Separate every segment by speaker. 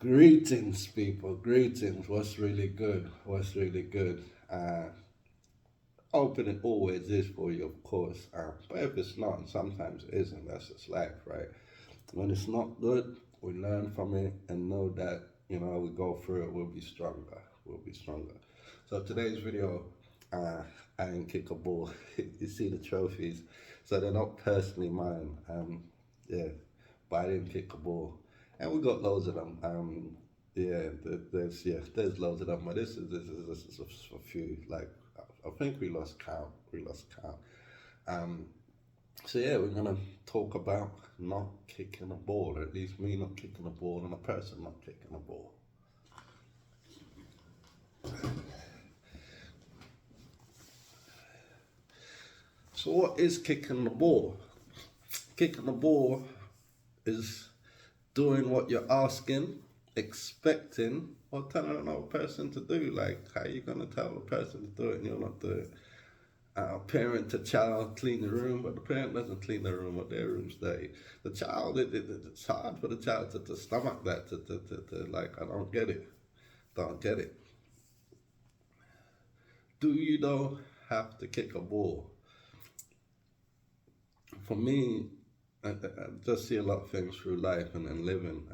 Speaker 1: Greetings, people. Greetings. What's really good? What's really good? Hoping it always is for you, of course. But if it's not, sometimes it isn't. That's just life, right? When it's not good, we learn from it and know that we go through it. We'll be stronger. We'll be stronger. So today's video, I didn't kick a ball. You see the trophies, so they're not personally mine. Yeah, but I didn't kick a ball, and we got loads of them. Yeah, there's loads of them, but this is a few. Like I think we lost count. We lost count. Um, so yeah, we're gonna talk about not kicking a ball, or at least me not kicking a ball, and a person not kicking a ball. So what is kicking the ball? Kicking the ball is doing what you're asking, expecting, or telling another person to do. Like, how you gonna tell a person to do it and you're not doing it? Parent to child clean the room, but the parent doesn't clean the room, but their room's dirty. The child, it's hard for the child to stomach that, to like, I don't get it. Don't get it. Do you though have to kick a ball? For me, I just see a lot of things through life and living,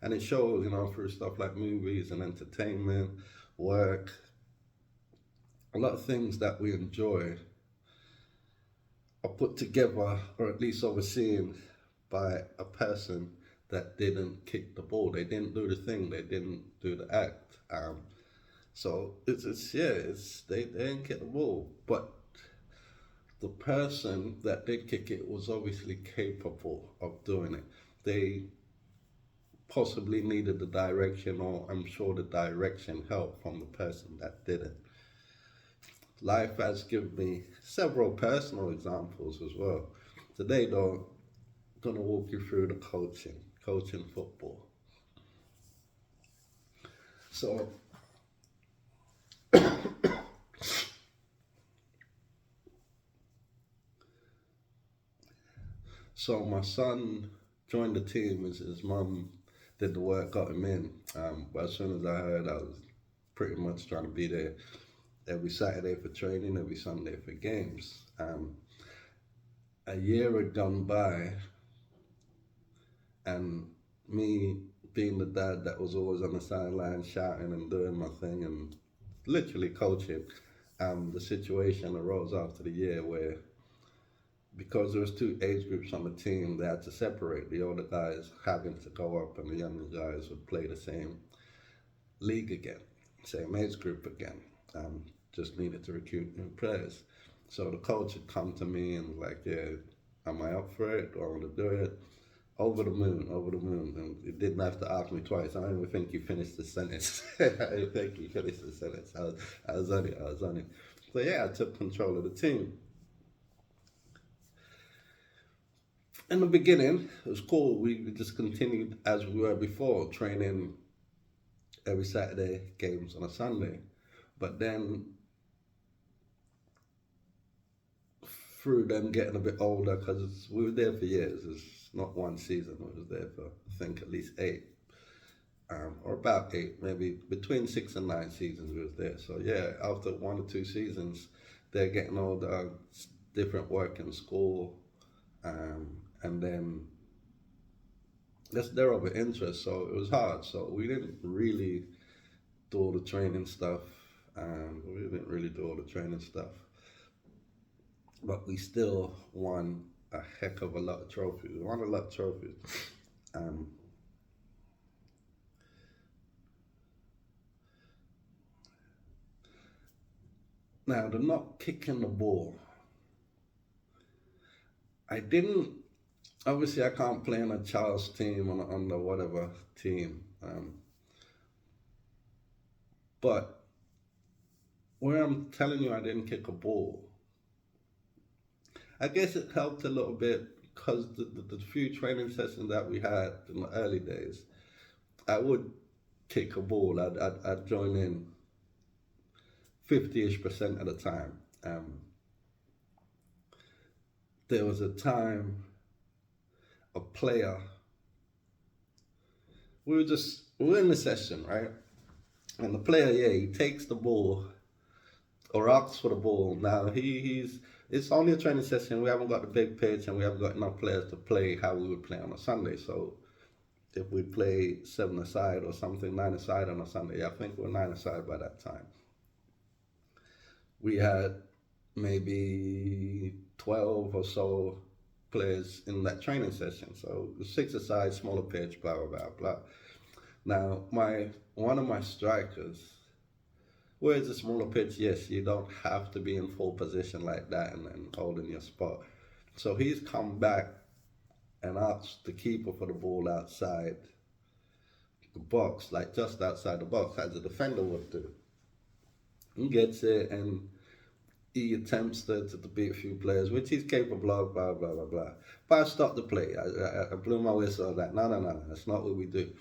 Speaker 1: and it shows, through stuff like movies and entertainment, work, a lot of things that we enjoy are put together or at least overseen by a person that didn't kick the ball. They didn't do the thing. They didn't do the act. So they didn't kick the ball, but the person that did kick it was obviously capable of doing it. They possibly needed the direction, or I'm sure the direction helped from the person that did it. Life has given me several personal examples as well. Today, though, I'm going to walk you through the coaching football. So, my son joined the team. His mum did the work, got him in. But as soon as I heard, I was pretty much trying to be there every Saturday for training, every Sunday for games. A year had gone by, and me being the dad that was always on the sideline shouting and doing my thing and literally coaching, the situation arose after the year where, because there was two age groups on the team, they had to separate, the older guys having to go up and the younger guys would play the same league again, same age group again. Just needed to recruit new players. So the coach had come to me and like, yeah, am I up for it? Do I want to do it? Over the moon, over the moon. And he didn't have to ask me twice. I don't even think he finished the sentence. I don't think he finished the sentence. I was on it. So yeah, I took control of the team. In the beginning, it was cool. We just continued as we were before, training every Saturday, games on a Sunday. But then, through them getting a bit older, because we were there for years, it's not one season, we was there for, I think, at least 8. Or about 8, maybe between 6 and 9 seasons we was there. So yeah, after 1 or 2 seasons, they're getting older, different work in school, and then that's their other interest, so it was hard. So we didn't really do all the training stuff. But we still won a heck of a lot of trophies. We won a lot of trophies. Um, Now, the not kicking the ball, I didn't. Obviously, I can't play on a child's team, on the whatever team. But where I'm telling you I didn't kick a ball, I guess it helped a little bit because the few training sessions that we had in the early days, I would kick a ball. I'd join in 50-ish% of the time. There was a time a player we were in the session, right? And the player, yeah, he takes the ball or asks for the ball. Now he's it's only a training session. We haven't got the big pitch and we haven't got enough players to play how we would play on a Sunday. So if we play 7 aside or something, 9 aside on a Sunday, I think we're 9 aside by that time. We had maybe 12 or so players in that training session. So 6 aside, smaller pitch, blah blah blah blah. Now my one of my strikers, whereas a smaller pitch, yes, you don't have to be in full position like that and holding your spot. So he's come back and asked the keeper for the ball outside the box, like just outside the box, as a defender would do. He gets it and he attempts to beat a few players, which he's capable of, blah, blah, blah, blah. But I stopped the play. I blew my whistle. I was like, no, no, no, that's not what we do.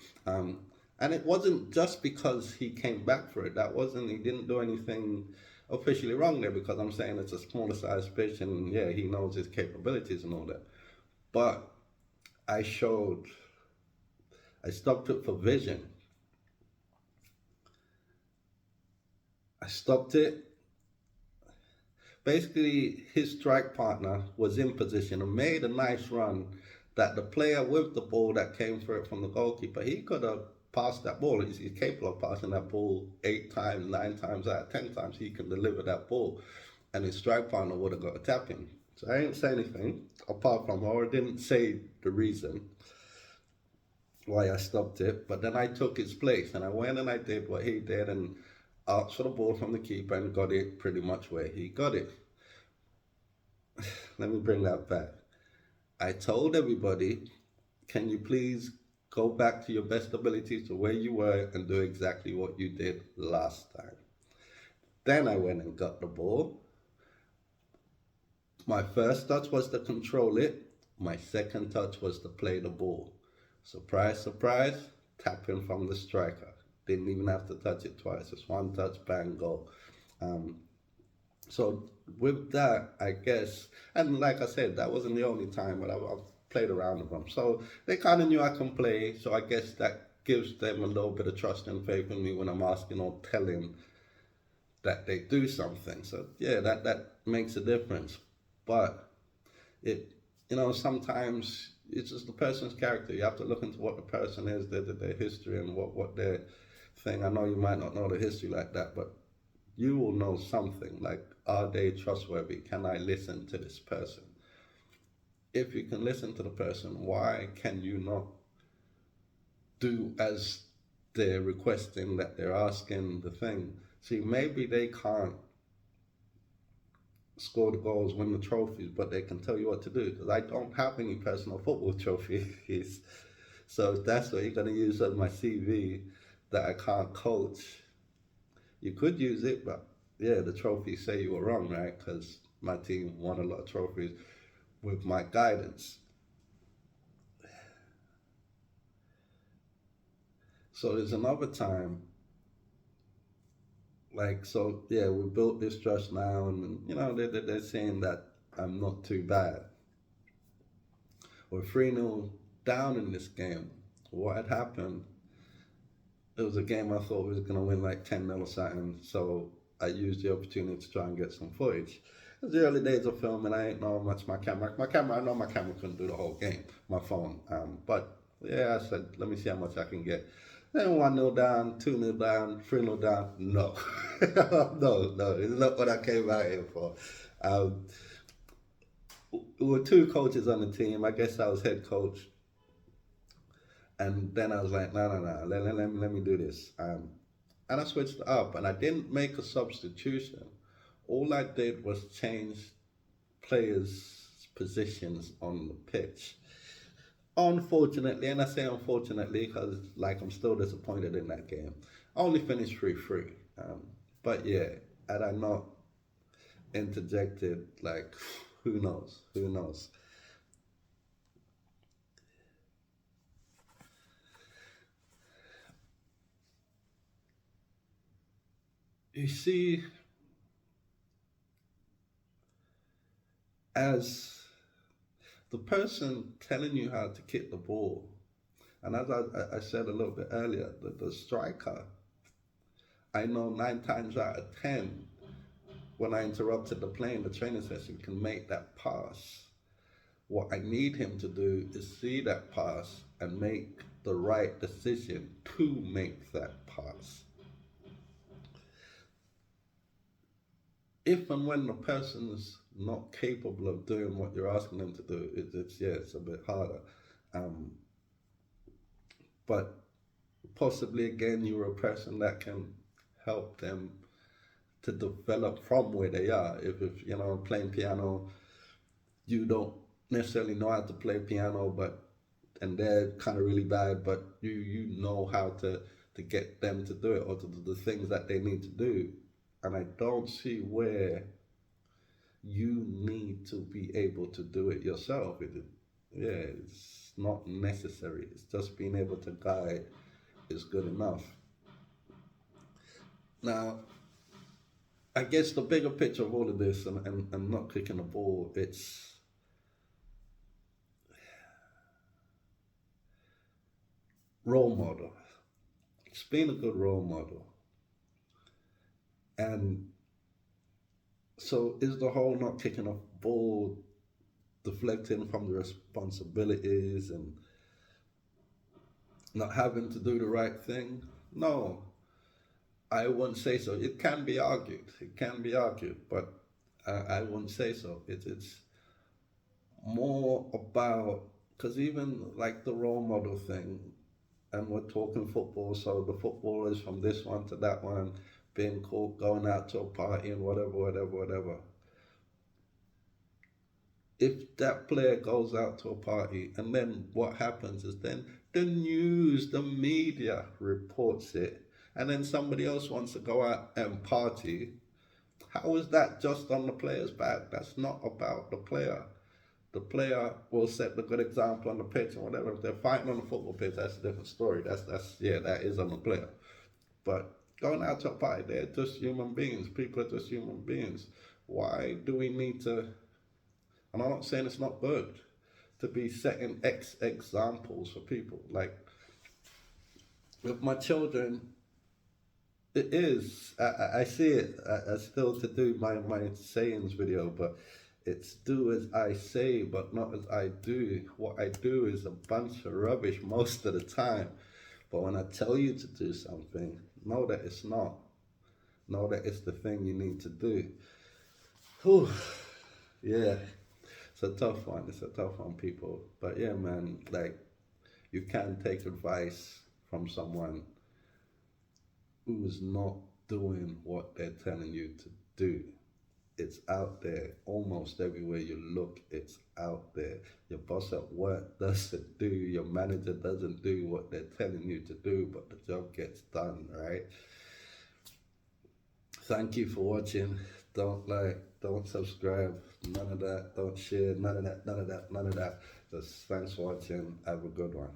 Speaker 1: And it wasn't just because he came back for it. He didn't do anything officially wrong there, because I'm saying it's a smaller size pitch and yeah, he knows his capabilities and all that. But I stopped it for vision. I stopped it. Basically, his strike partner was in position and made a nice run that the player with the ball that came for it from the goalkeeper, he could have passed that ball. He's capable of passing that ball 8 times, 9 times out of 10 times. He can deliver that ball, and his strike partner would have got a tap in. So I didn't say anything apart from, or I didn't say the reason why I stopped it. But then I took his place and I went and I did what he did and asked for the ball from the keeper and got it pretty much where he got it. Let me bring that back. I told everybody, can you please go back to your best abilities to where you were and do exactly what you did last time. Then I went and got the ball. My first touch was to control it. My second touch was to play the ball. Surprise, surprise, tapping from the striker. Didn't even have to touch it twice. Just one touch, bang, goal. So with that, I guess, and like I said, that wasn't the only time, but I've played around with them. So they kind of knew I can play. So I guess that gives them a little bit of trust and faith in me when I'm asking or telling that they do something. So yeah, that makes a difference. But it, sometimes it's just the person's character. You have to look into what the person is, their history, and what their thing. I know you might not know the history like that, but you will know something like, are they trustworthy? Can I listen to this person? If you can listen to the person, why can you not do as they're requesting, that they're asking the thing? See, maybe they can't score the goals, win the trophies, but they can tell you what to do. Because I don't have any personal football trophies. So if that's what you're going to use as my CV, that I can't coach, you could use it, but yeah, the trophies say you were wrong, right? Because my team won a lot of trophies with my guidance. So there's another time, like, so yeah, we built this trust now, and they're saying that I'm not too bad. We're 3-0 down in this game. What had happened, it was a game I thought we was going to win like 10-0 or something, so I used the opportunity to try and get some footage. It was the early days of filming. I ain't know much I know my camera couldn't do the whole game, my phone. But yeah, I said, let me see how much I can get. Then 1-0 down, 2-0 down, 3-0 down. No, no, it's not what I came out here for. There were 2 coaches on the team. I guess I was head coach. And then I was like, no, let me do this. And I switched up, and I didn't make a substitution. All I did was change players' positions on the pitch. Unfortunately, and I say unfortunately because like I'm still disappointed in that game, I only finished 3-3. But yeah, had I not interjected, like, who knows? You see, as the person telling you how to kick the ball, And as I said a little bit earlier, the striker, I know 9 times out of 10, when I interrupted the playing, the training session, can make that pass. What I need him to do is see that pass and make the right decision to make that pass. If and when the person's not capable of doing what you're asking them to do, it's a bit harder. Um, but possibly again, you're a person that can help them to develop from where they are. If you know, playing piano, you don't necessarily know how to play piano, but and they're kind of really bad, but you know how to get them to do it, or to do the things that they need to do. And I don't see where you need to be able to do it yourself. Yeah, it's not necessary. It's just being able to guide is good enough. Now, I guess the bigger picture of all of this, and not kicking the ball, it's role model. It's being a good role model. And so is the whole not kicking a ball deflecting from the responsibilities and not having to do the right thing? No, I wouldn't say so. It can be argued. It can be argued, but I wouldn't say so. It's more about, because even like the role model thing, and we're talking football, so the footballers from this one to that one being caught going out to a party and whatever. If that player goes out to a party and then what happens is then the news, the media reports it, and then somebody else wants to go out and party, how is that just on the player's back? That's not about the player. The player will set the good example on the pitch and whatever. If they're fighting on the football pitch, that's a different story. That's yeah, that is on the player. But going out to a party, they're just human beings. People are just human beings. Why do we need to, and I'm not saying it's not good, to be setting examples for people? Like with my children, it is. I see it. I still to do my sayings video, but it's do as I say, but not as I do. What I do is a bunch of rubbish most of the time. But when I tell you to do something, know that it's not. Know that it's the thing you need to do. Whew. Yeah, it's a tough one. It's a tough one, people. But yeah, man, like you can take advice from someone who's not doing what they're telling you to do. It's out there almost everywhere you look. It's out there. Your boss at work doesn't do, your manager doesn't do what they're telling you to do, but the job gets done, right? Thank you for watching. Don't like, don't subscribe, none of that. Don't share, none of that. Just thanks for watching. Have a good one.